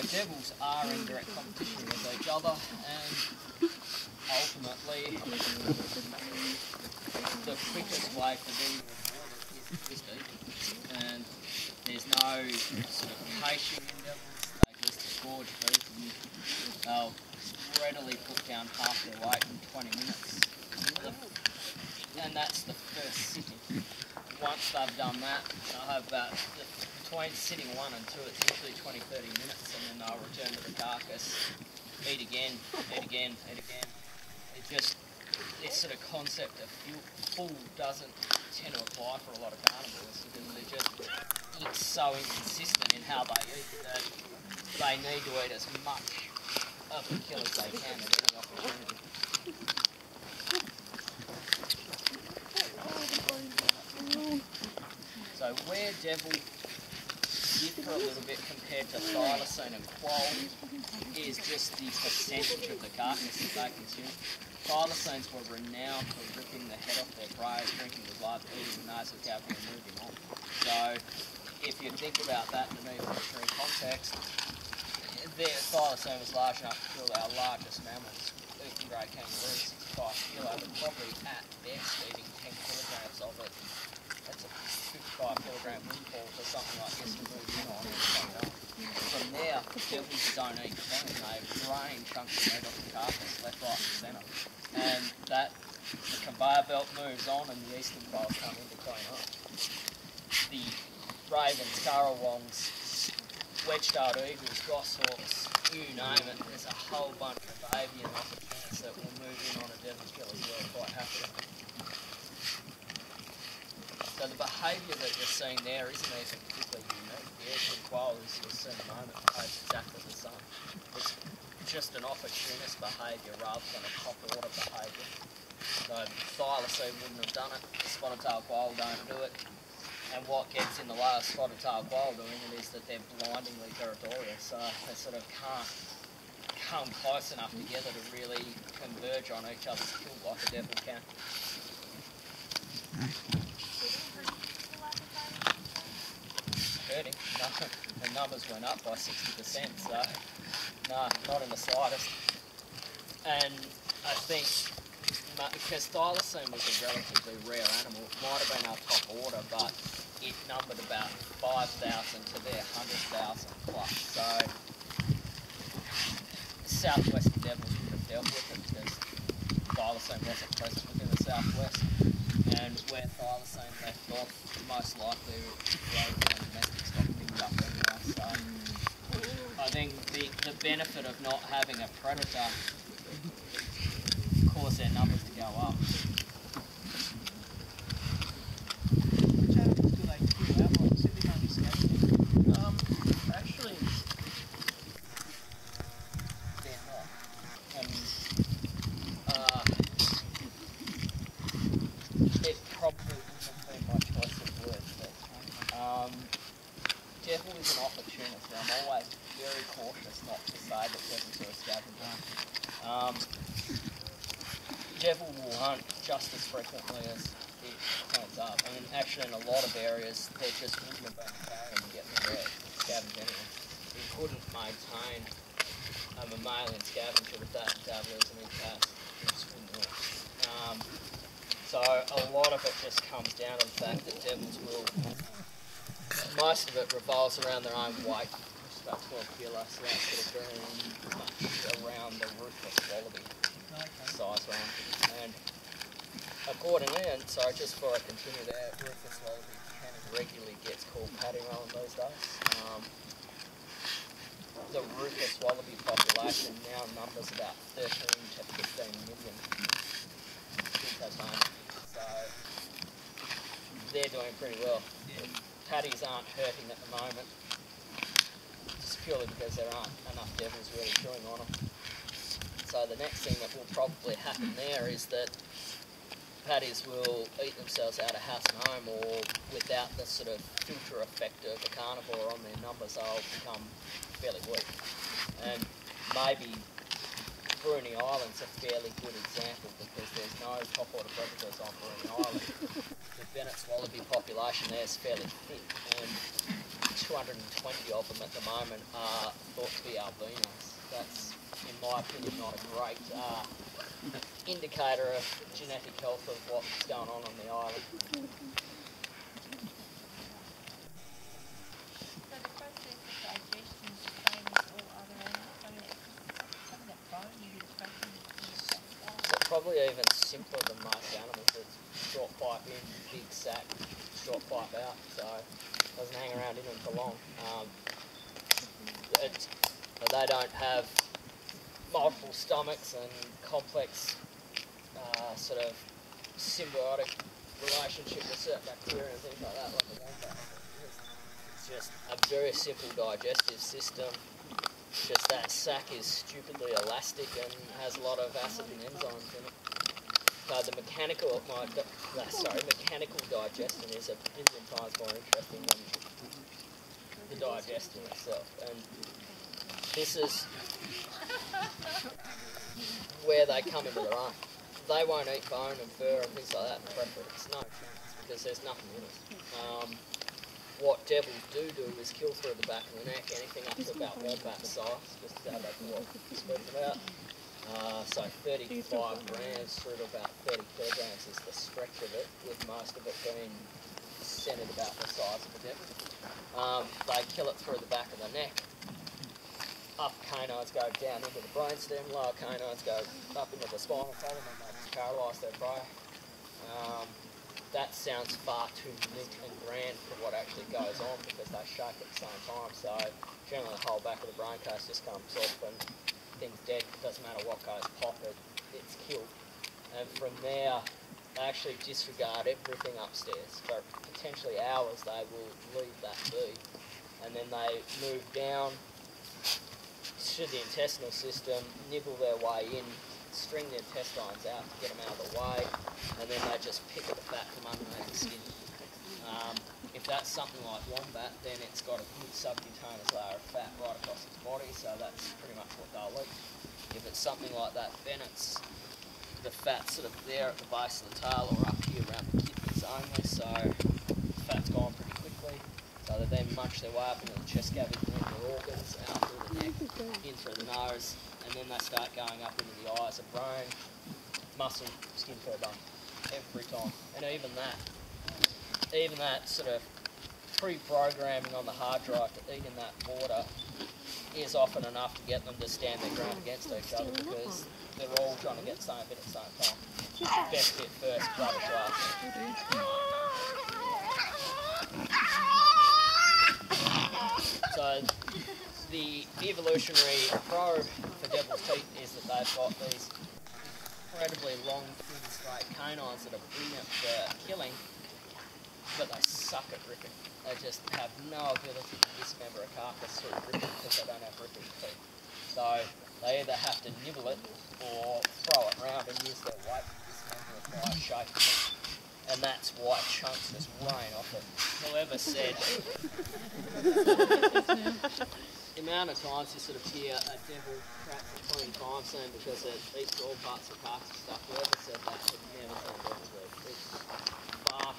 devils are in direct competition with each other, and ultimately the quickest way for them to avoid it is just eating. And there's no sort of caching in devils, they just gorge food and they'll readily put down half their weight in 20 minutes. And that's the first sitting. Once they've done that, they'll have about, between sitting 1 and 2, it's usually 20-30 minutes, and then they'll return to the carcass, eat again, eat again, eat again. It just, this sort of concept of full doesn't tend to apply for a lot of carnivores, because they're just, it's so inconsistent in how they eat that they need to eat as much of the kill as they can at any opportunity. So where devil differ a little bit compared to thylacine and quoll is just the percentage of the carcass that they consume. Thylacines were renowned for ripping the head off their prey, drinking the blood, eating the nasal cavity and moving on. So if you think about that in an evolutionary context, their thylacine was large enough to kill our largest mammals, eating grey kangaroos, 65 kilo, but probably at best eating 10 kilograms of it. That's a 55 kilogram windfall for something like this to move in on and coming up. From there, devils don't eat clean. They drain chunks of meat off the carcass, left, right and centre. And that, the conveyor belt moves on and the eastern quails come in to clean up. The ravens, currawongs, wedge-tailed eagles, goshawks, you name it, there's a whole bunch of avian opportunities that will move in on a devil's kill as well quite happily. So the behaviour that you're seeing there isn't even particularly unique. The eastern quail, as you'll see in a moment, behaves exactly the same. It's just an opportunist behaviour rather than a top-order behaviour. So thylacine wouldn't have done it, the spotted-tailed quail don't do it, and what gets in the way of spotted-tailed quail doing it is that they're blindingly territorial, so they sort of can't come close enough together to really converge on each other's kill like a devil can. Hurting. No, the numbers went up by 60%, so no, not in the slightest. And I think because thylacine was a relatively rare animal, it might have been our top order, but it numbered about 5,000 to their 100,000 plus. So southwestern devils would have dealt with it because thylacine wasn't present within the southwest. And where thylacine left off, most likely rodent and domestic stock picked up anyway. So I think the benefit of not having a predator caused their numbers to go up. Actually, they're not. It probably wouldn't be my choice of words, but devil is an opportunist, and I'm always very cautious not to say that devils are a scavenger. Devil will hunt just as frequently as it cleans up. I mean, actually in a lot of areas, there just wouldn't have been carrying and getting the red scavenge anyway. You couldn't maintain a mammalian scavenger with that dabblers and impasse. It just wouldn't work. So a lot of it just comes down to the fact that devils will, most of it revolves around their own weight, which is about 12 kilos, so that's sort of very much around the ruthless wallaby size range. And accordingly, and sorry, just before I continue there, ruthless wallaby regularly gets called paddy rolling these days. The ruthless wallaby population now numbers about 13 to 15 million in Tasmania. So they're doing pretty well. Paddies aren't hurting at the moment, just purely because there aren't enough devils really chewing on them. So the next thing that will probably happen there is that paddies will eat themselves out of house and home, or without the sort of filter effect of a carnivore on their numbers, they'll become fairly weak. And maybe Bruny Island's a fairly good example because there's no top order predators on Bruny Island. The Bennett's wallaby population there is fairly thick, and 220 of them at the moment are thought to be albinos. That's, in my opinion, not a great indicator of genetic health of what's going on the island. So the process of digestion is the same as all other animals? I mean, some of that bone you get cracking So probably even simpler than most animals. It's short pipe in, big sac, short pipe out, so it doesn't hang around in them for long. They don't have multiple stomachs and complex sort of symbiotic relationship with certain bacteria and things like that, like the wombat. It's just a very simple digestive system. Just that sac is stupidly elastic and has a lot of acid and enzymes in it. So the mechanical digestion is a million times more interesting than the digestion itself. And this is where they come into their own. They won't eat bone and fur and things like that in preference, no chance, because there's nothing in it. What devils do is kill through the back of the neck, anything up to about wombat size, just to go back to what we spoke about. So 35 grams through to about 30 kilograms is the stretch of it, with most of it being centred about the size of a devil. They kill it through the back of the neck. Upper canines go down into the brainstem, lower canines go up into the spinal column, and they just paralyse their prey. That sounds far too neat and grand for what actually goes on, because they shake at the same time. So generally the whole back of the brain case just comes off and thing's dead. It doesn't matter what goes pop, it's killed. And from there, they actually disregard everything upstairs. For potentially hours they will leave that be, and then they move down to the intestinal system, nibble their way in, string the intestines out to get them out of the way, and then they just pick at the fat from underneath the skin. If that's something like wombat, then it's got a good subcutaneous layer of fat right across its body, so that's pretty much what they'll eat. If it's something like that, then it's the fat sort of there at the base of the tail or up here around the kidneys only, so the fat's gone pretty quickly. So they then munch their way up into the chest cavity, into their organs, out through the neck, in through the nose, and then they start going up into the eyes and brain, muscle, skin, fur, bone, every time. And even that sort of pre-programming on the hard drive to eat in that order is often enough to get them to stand their ground against each other, because they're all trying to get the same bit at the same time. Best bit first, rubbish last. So the evolutionary probe for devil's teeth is that they've got these incredibly long, thin, straight canines that are brilliant for killing, but they suck at ripping. They just have no ability to dismember a carcass through ripping because they don't have ripping teeth. So they either have to nibble it or throw it around and use their weight to dismember it by shaking it. And that's why chunks just rain off it. Whoever said the amount of times you sort of hear a devil crack between time soon because it eats all parts of carcass stuff, whoever said that would never tell devil. It's far